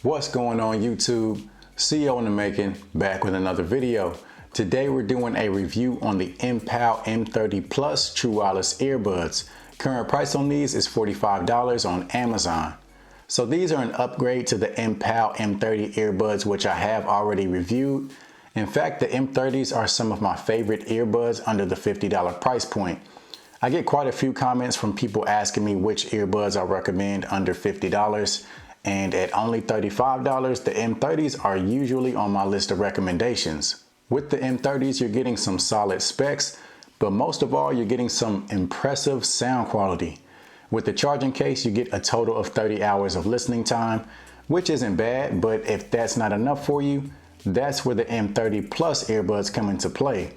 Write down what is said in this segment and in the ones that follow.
What's going on YouTube? CEO in the making, back with another video. Today we're doing a review on the Mpow M30 Plus True Wireless Earbuds. Current price on these is $45 on Amazon. So these are an upgrade to the Mpow M30 earbuds, which I have already reviewed. In fact, the M30s are some of my favorite earbuds under the $50 price point. I get quite a few comments from people asking me which earbuds I recommend under $50. And at only $35, the M30s are usually on my list of recommendations. With the M30s, you're getting some solid specs, but most of all, you're getting some impressive sound quality. With the charging case, you get a total of 30 hours of listening time, which isn't bad, but if that's not enough for you, that's where the M30 Plus earbuds come into play.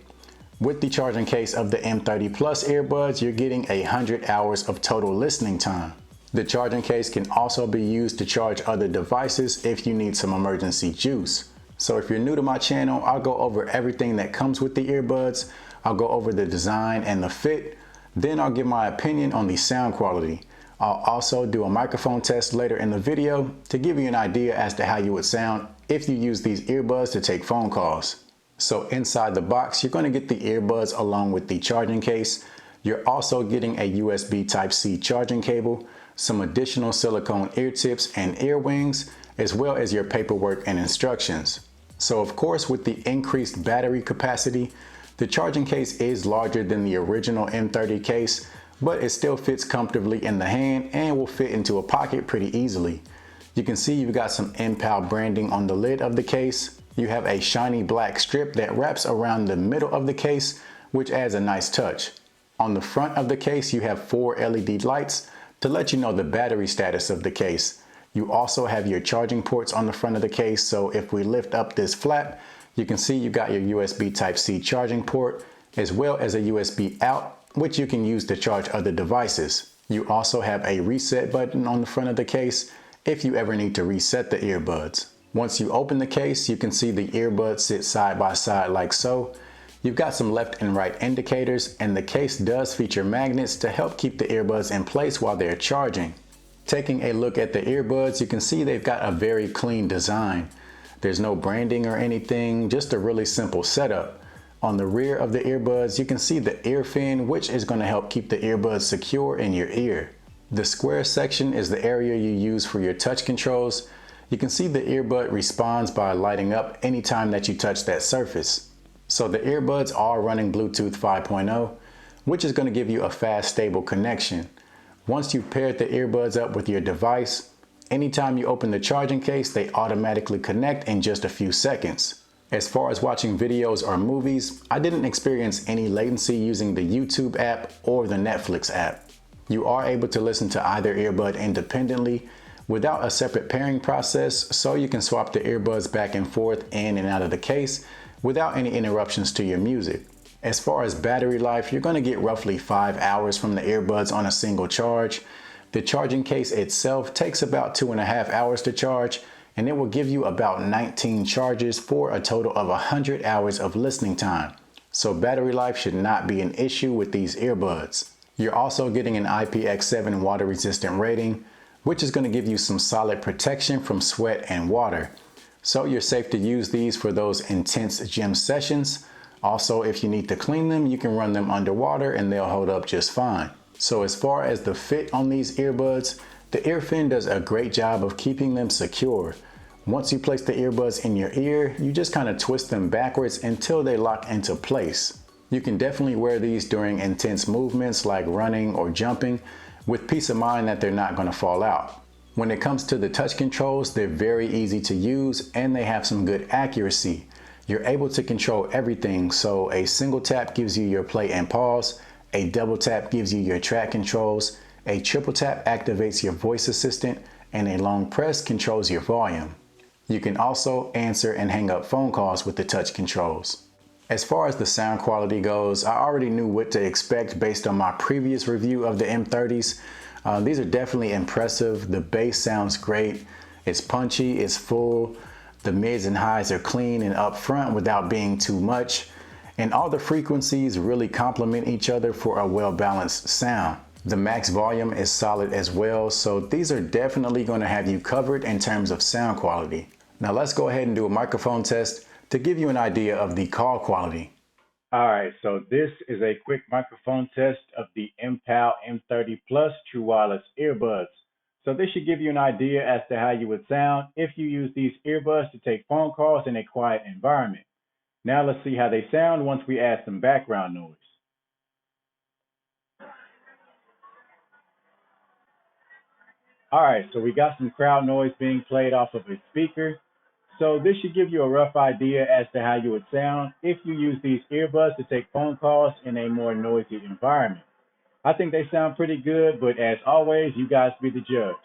With the charging case of the M30 Plus earbuds, you're getting 100 hours of total listening time. The charging case can also be used to charge other devices if you need some emergency juice. So if you're new to my channel, I'll go over everything that comes with the earbuds. I'll go over the design and the fit. Then I'll give my opinion on the sound quality. I'll also do a microphone test later in the video to give you an idea as to how you would sound if you use these earbuds to take phone calls. So inside the box, you're going to get the earbuds along with the charging case. You're also getting a USB Type-C charging cable, some additional silicone ear tips and ear wings, as well as your paperwork and instructions. So of course, with the increased battery capacity, the charging case is larger than the original M30 case, but it still fits comfortably in the hand and will fit into a pocket pretty easily. You can see you've got some Mpow branding on the lid of the case. You have a shiny black strip that wraps around the middle of the case, which adds a nice touch. On the front of the case, you have 4 LED lights to let you know the battery status of the case. You also have your charging ports on the front of the case, so if we lift up this flap, you can see you got your USB Type-C charging port, as well as a USB out, which you can use to charge other devices. You also have a reset button on the front of the case if you ever need to reset the earbuds. Once you open the case, you can see the earbuds sit side by side like so. You've got some left and right indicators, and the case does feature magnets to help keep the earbuds in place while they're charging. Taking a look at the earbuds, you can see they've got a very clean design. There's no branding or anything, just a really simple setup. On the rear of the earbuds, you can see the ear fin, which is going to help keep the earbuds secure in your ear. The square section is the area you use for your touch controls. You can see the earbud responds by lighting up anytime that you touch that surface. So the earbuds are running Bluetooth 5.0, which is going to give you a fast, stable connection. Once you've paired the earbuds up with your device, anytime you open the charging case, they automatically connect in just a few seconds. As far as watching videos or movies, I didn't experience any latency using the YouTube app or the Netflix app. You are able to listen to either earbud independently without a separate pairing process, so you can swap the earbuds back and forth in and out of the case without any interruptions to your music. As far as battery life, you're going to get roughly 5 hours from the earbuds on a single charge. The charging case itself takes about 2.5 hours to charge, and it will give you about 19 charges for a total of 100 hours of listening time. So battery life should not be an issue with these earbuds. You're also getting an IPX7 water resistant rating, which is going to give you some solid protection from sweat and water. So you're safe to use these for those intense gym sessions. Also, if you need to clean them, you can run them underwater and they'll hold up just fine. So as far as the fit on these earbuds, the ear fin does a great job of keeping them secure. Once you place the earbuds in your ear, you just kind of twist them backwards until they lock into place. You can definitely wear these during intense movements like running or jumping with peace of mind that they're not going to fall out. When it comes to the touch controls, they're very easy to use and they have some good accuracy. You're able to control everything, so a single tap gives you your play and pause, a double tap gives you your track controls, a triple tap activates your voice assistant, and a long press controls your volume. You can also answer and hang up phone calls with the touch controls. As far as the sound quality goes, I already knew what to expect based on my previous review of the M30s. These are definitely impressive. The bass sounds great. It's punchy, it's full. The mids and highs are clean and upfront without being too much. And all the frequencies really complement each other for a well-balanced sound. The max volume is solid as well, so these are definitely going to have you covered in terms of sound quality. Now let's go ahead and do a microphone test to give you an idea of the call quality. All right, so this is a quick microphone test of the Mpow M30 Plus True Wireless Earbuds. So this should give you an idea as to how you would sound if you use these earbuds to take phone calls in a quiet environment. Now let's see how they sound once we add some background noise. All right, so we got some crowd noise being played off of a speaker. So this should give you a rough idea as to how you would sound if you use these earbuds to take phone calls in a more noisy environment. I think they sound pretty good, but as always, you guys be the judge.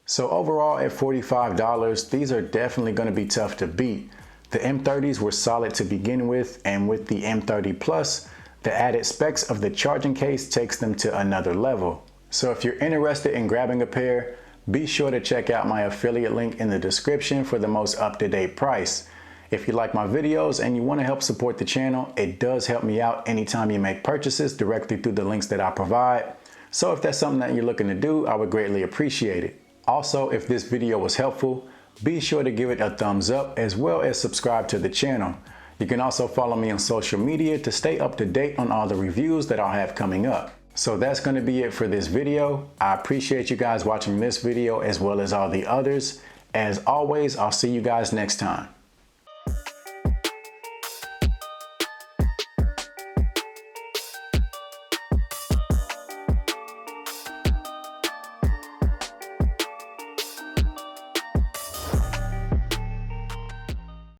So overall at $45, these are definitely going to be tough to beat. The M30s were solid to begin with, and with the M30 Plus, the added specs of the charging case takes them to another level. So if you're interested in grabbing a pair, be sure to check out my affiliate link in the description for the most up-to-date price. If you like my videos and you want to help support the channel, it does help me out anytime you make purchases directly through the links that I provide. So if that's something that you're looking to do, I would greatly appreciate it. Also, if this video was helpful, be sure to give it a thumbs up as well as subscribe to the channel. You can also follow me on social media to stay up to date on all the reviews that I'll have coming up. So that's going to be it for this video. I appreciate you guys watching this video as well as all the others. As always, I'll see you guys next time.